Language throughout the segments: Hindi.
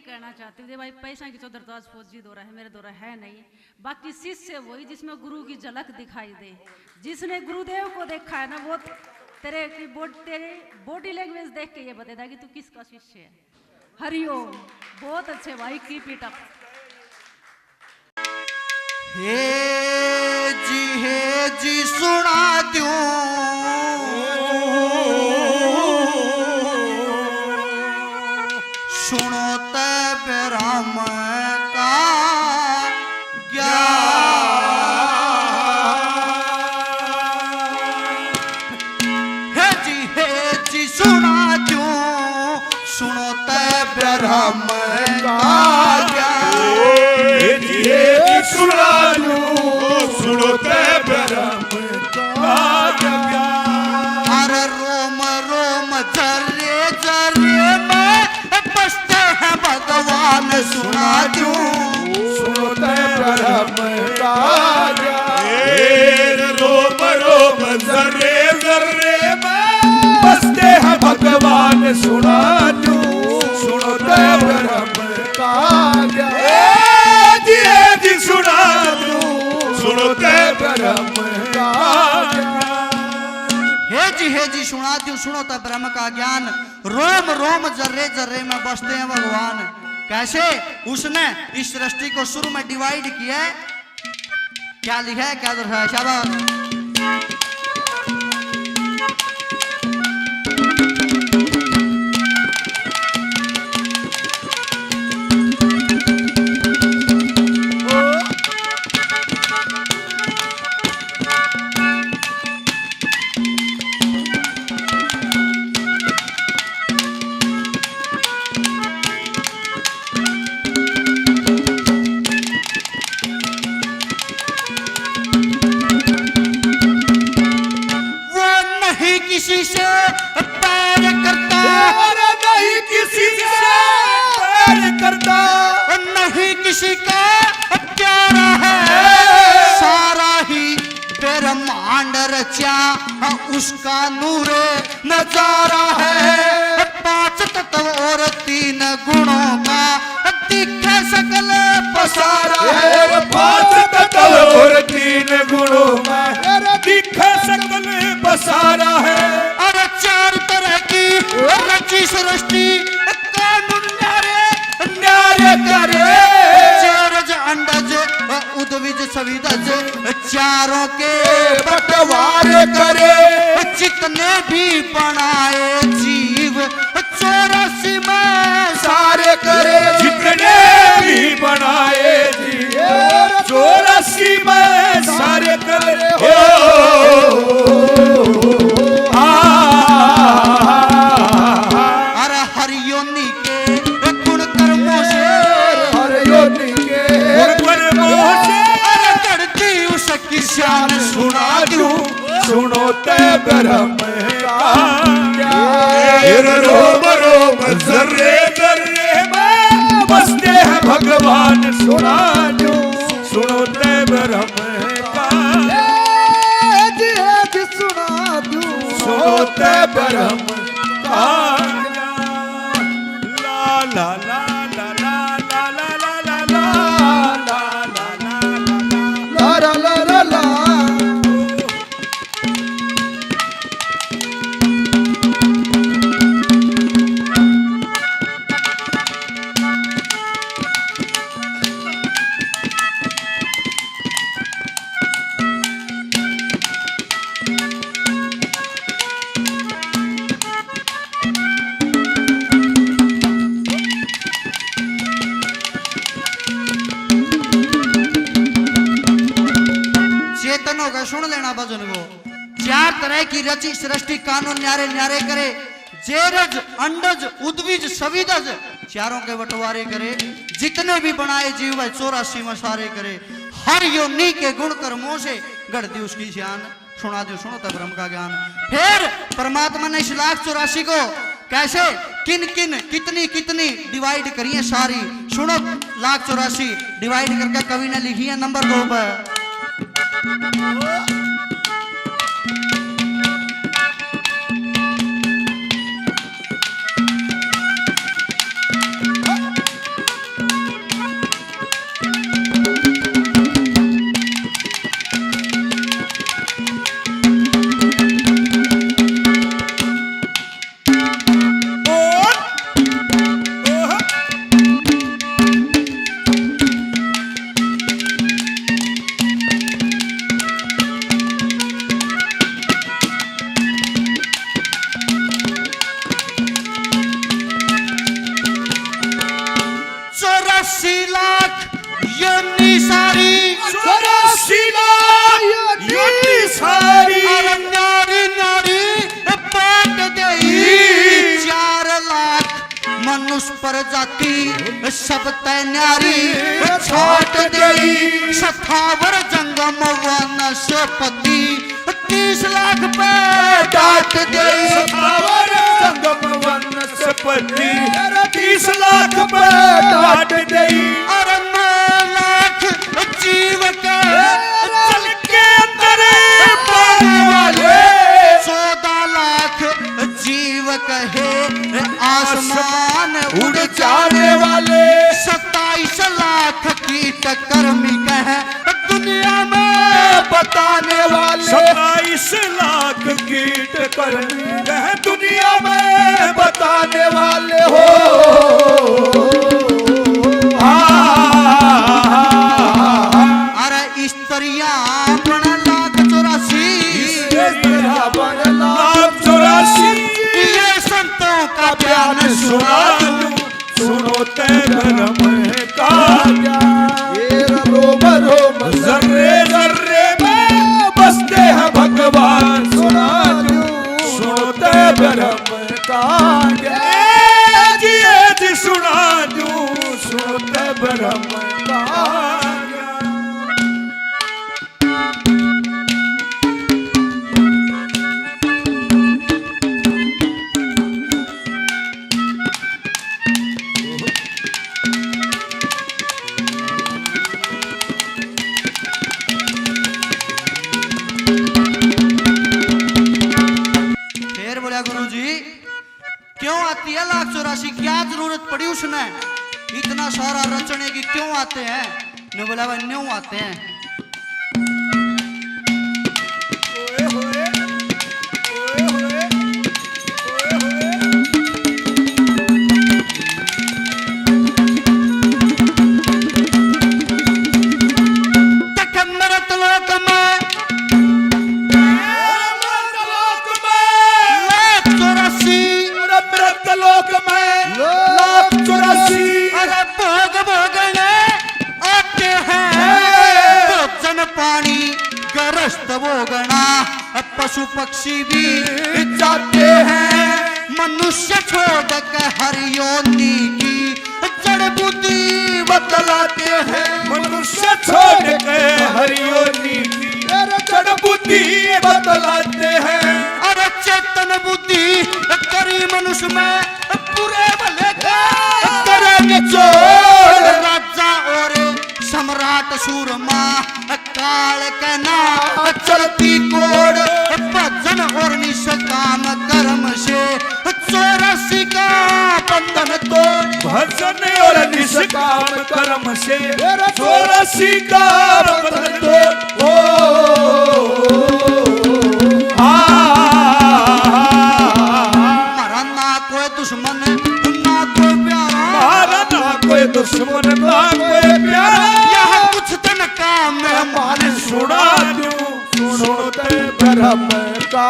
कहना चाहती हूँ भाई, पैसा की चौधर तो आज फौजी दौरा है, मेरे दौरा है नहीं। बाकी शिष्य वही जिसमें गुरु की झलक दिखाई दे। जिसने गुरुदेव को देखा है ना, वो तेरे बॉडी लैंग्वेज देख के ये बताता कि तू किसका शिष्य है। हरिओम। बहुत अच्छे भाई, कीप इट अप। हे जी सुना दूं सुनो तब राम का ज्ञान। हे जी सुना दूं सुनो तब राम का ज्ञान। हे जी सुना दूं सुनो तब राम का ज्ञान। अरे रोम रोम जरे जरे में बसते हैं भगवान सुना दूं सुनो तब राम का ज्ञान। रोम रोम जर्रे जर्रे में बसते हैं भगवान सुना दूं सुनो तब राम का ज्ञान। जी सुना दूं सुनो तब राम का हे जी सुना दूं सुनो तब ब्रह्म का ज्ञान। रोम रोम जर्रे जर्रे में बसते हैं भगवान। कैसे? उसने इस सृष्टि को शुरू में डिवाइड किया है। क्या लिखा है, क्या दर्शाया? शाबाश। किसी से प्यार करता, नहीं किसी से प्यार करता, नहीं किसी का प्यारा है। सारा ही ब्रह्मांड रचा उसका नूर नजारा है। 5 तत्व और 3 गुणों का दिखे सकल पसारा है। 5 तत्व और 3 गुणों का दिखे सकल पसारा है। अरे 4 तरह की रची सृष्टि कानून न्यारे करे। चरज अंडज उद्भिज सविदज चारों के बंटवारे करे। जितने भी बनाए जीव 84 में सारे करे। जितने भी बनाए जीव 84 में सारे करे। अरे हरियोनी के गुण कर्मों से, हरियोनी के गुण कर्मों से अरे करती उसकी शान सुना दूं सुनो तब ब्रह्म का ज्ञान। रोम रोम जर्रे जर्रे में बसते हैं भगवान सुना दूं सुनो तब ब्रह्म का जी सुना दूं सुनो तब ब्रह्म का ज्ञान। ला ला ला ला ला ला ला ला ला ला ला ला ला। चेतनों का सुन लेना भजन को। 4 तरह की रची सृष्टि कानून न्यारे न्यारे करे। जेरज अंडज उद्भिज सविदज चारों के बंटवारे करे। जितने भी बनाए जीव भाई 84 में सारे करे। हर योनि के गुण कर्मों से गढ़ती उसकी शान सुना दो सुनो तब ब्रह्म का ज्ञान। फिर परमात्मा ने इस 184 को कैसे किन किन कितनी कितनी डिवाइड करी है सारी। सुनो 184 डिवाइड करके कवि ने लिखी है नंबर 2 पर। 84 लाख योनि सारी 84 लाख योनि सारी अरे नारी नारी बांट गई 4 लाख मनुष्य प्रजाति सब तय न्यारी छाट गई सथावर जंगम वनस्पति 30 लाख पे डाट गई सथावर जंगम वनस्पति 30 लाख पे डाट गई अरे 9 लाख जीव के जल के अंदर पाने वाले 14 लाख जीव कहे आसमान उड़ जाने वाले 27 लाख कीट कर्मी कहे दुनिया में बताने वाले 27 लाख कीट कर्मी कहे दुनिया में बताने वाले हो अरे स्त्रियां 1,84,84 ये संतों का बयान सुना दूं सुनो ते भरम का ये रोम रोम जर्रे जर्रे में बसते हैं भगवान सुना दूं सुनो ते भरम का जी सुना दूं सुनो ते भरम का क्यों आती है 1,84,000 क्या जरूरत पड़ी उसने इतना सारा रचने की क्यों आते हैं ने बोला भाई न्यू आते हैं पशु पक्षी भी जाते हैं मनुष्य छोड़ के हर योनि की जड़ बुद्धि बतलाते हैं मनुष्य छोड़ के हर योनि की जड़ बुद्धि बतलाते हैं अरे चेतन बुद्धि करी मनुष्य में पूरे भले करेंगे चोर राजा और सम्राट सूरमा काल के ना चलती कोड़ भजन और निष्काम कर्म से 84 का बंधन तोड़ भजन और निष्काम कर्म से 84 का बंधन तोड़ हमारा ना कोई दुश्मन ना कोई प्यारा हमारा ना कोई दुश्मन ना कोई प्यारा यह कुछ दिन का मेहमान सुना दूं सुनो ते भरम का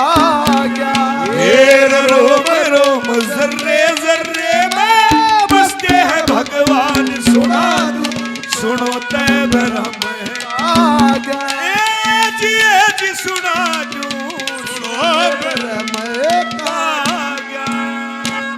ज्ञान रोम रोम जर्रे जर्रे में बसते हैं भगवान सुना दूं सुनो ते भरम का ज्ञान जी सुना दूं सुनो भरम का ज्ञान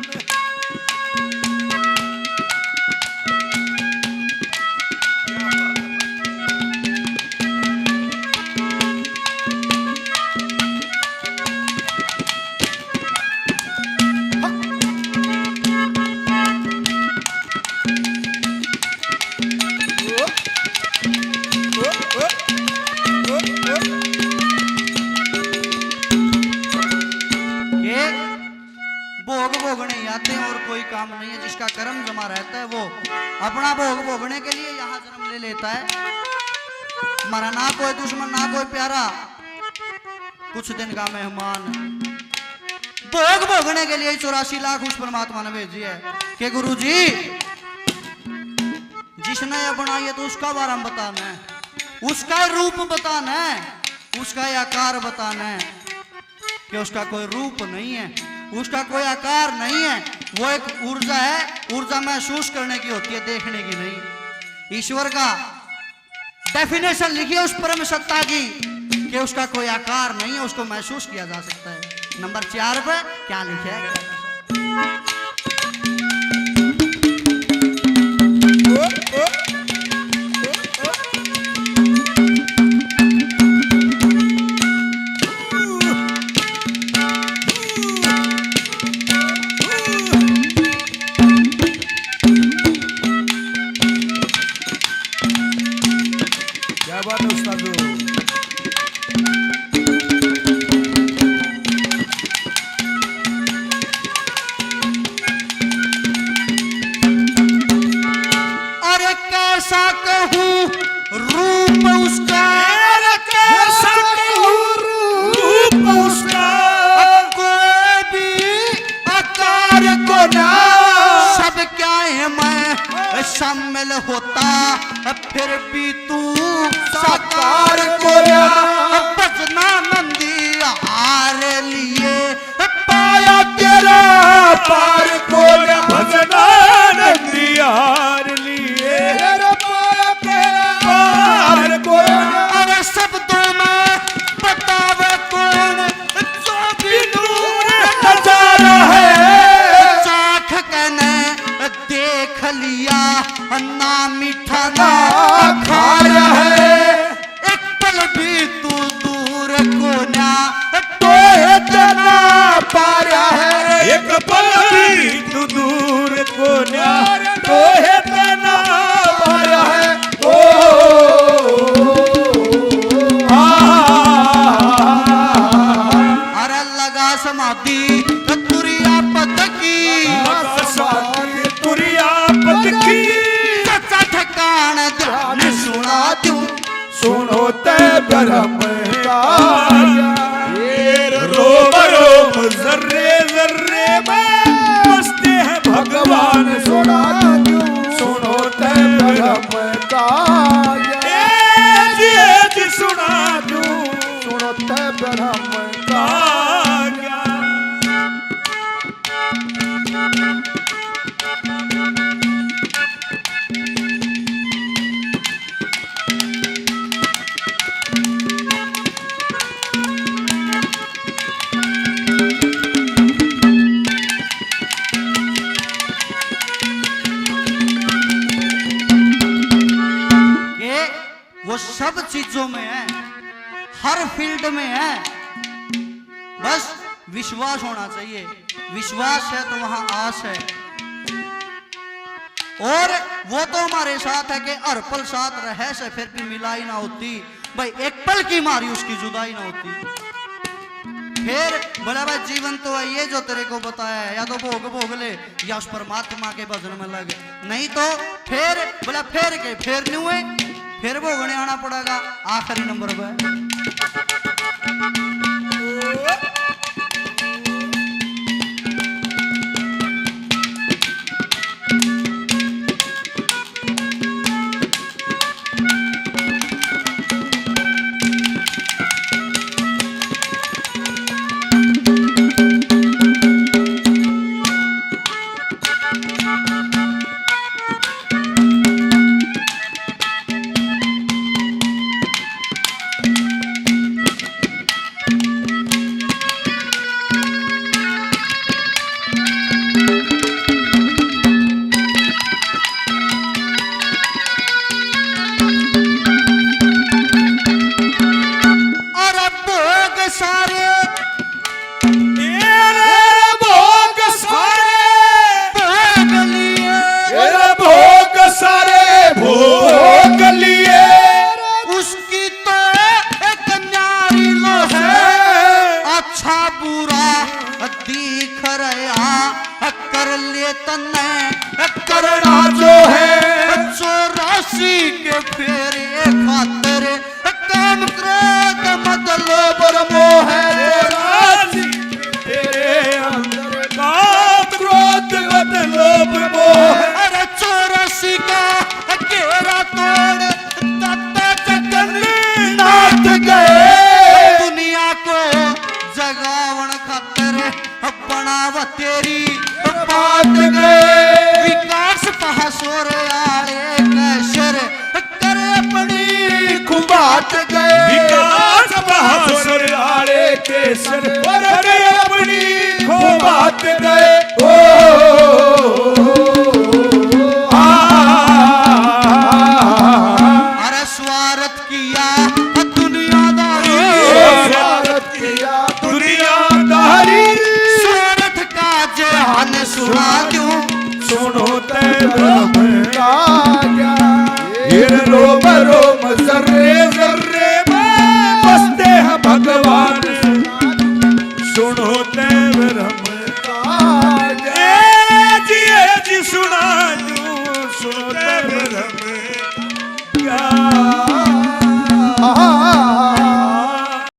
भोग भोगने आते हैं और कोई काम नहीं है जिसका कर्म जमा रहता है वो अपना भोग भोगने के लिए यहाँ जन्म ले लेता है हमारा ना कोई दुश्मन ना कोई प्यारा कुछ दिन का मेहमान भोग भोगने के लिए 84 लाख उस परमात्मा ने भेजी है कि गुरु जी जिसने ये बनाई है तो उसका बारे में बताना है उसका रूप बताना है उसका आकार बताना है कि उसका कोई रूप नहीं है उसका कोई आकार नहीं है वो एक ऊर्जा है, ऊर्जा महसूस करने की होती है, देखने की नहीं। ईश्वर का डेफिनेशन लिखिए उस परम सत्ता की कि उसका कोई आकार नहीं है, उसको महसूस किया जा सकता है। नंबर 4 पे क्या लिखा है? क्या बात है उस्ताद। अरे कैसा कहूँ रूप उसका, कैसा कहूँ रूप उसका, कोई भी आकार को ना, सब क्या है मैं शामिल होता, फिर भी तू साकार को ना। बजना नंदी हार लिए पाया तेरा पार को ना, भजना नंदियार लिए पार को ना। अरे शब्दों में बतावे कौन जो भी दूर नजारा है, चाख कहने देख लिया, ना मीठा ना खाया है। एक पल भी तू दूर को ना, तो इतना पाया है। एक पल भी तू दूर को ना, तो है तना पाया है। ओ अरे लगा समाधि तुरिया पद की, तुरिया पद की, सच्चा ठिकान ध्यान सुना दूं। सुनो ते ब्रह्म का रोम रोम जर्रे जर्रे में बसते हैं भगवान। सुना सुनो ते ब्रह्म का जी सुना दूं, सुनो ते ब्रह्म का वो सब चीजों में है, हर फील्ड में है, बस विश्वास होना चाहिए। विश्वास है तो वहां आस है, और वो तो हमारे साथ है कि हर पल साथ रहे से फिर भी मिलाई ना होती भाई, एक पल की मारी उसकी जुदाई ना होती। फिर बोला भाई जीवन तो है ये जो तेरे को बताया है, या तो भोग भोग ले या उस परमात्मा के भजन में लगे, नहीं तो फिर बोला फेर के फिर नहीं हुए, फिर भोगने आना पड़ेगा आखिरी नंबर पर। सोरयाले कैसर करे अपनी बात गए विकास बहादुर आले केसर और गए अपनी बात गए ओ अरे स्वार्थ किया दुनियादारी स्वार्थ किया दुनियादारी स्वार्थ का जहान सुना क्यों सुनो ते ब्रह्म का ज्ञान रोम रोम जर्रे जर्रे में बसते हैं भगवान सुनो ते ब्रह्म का ज्ञान जी सुना सुनो ते ब्रह्म ज्ञान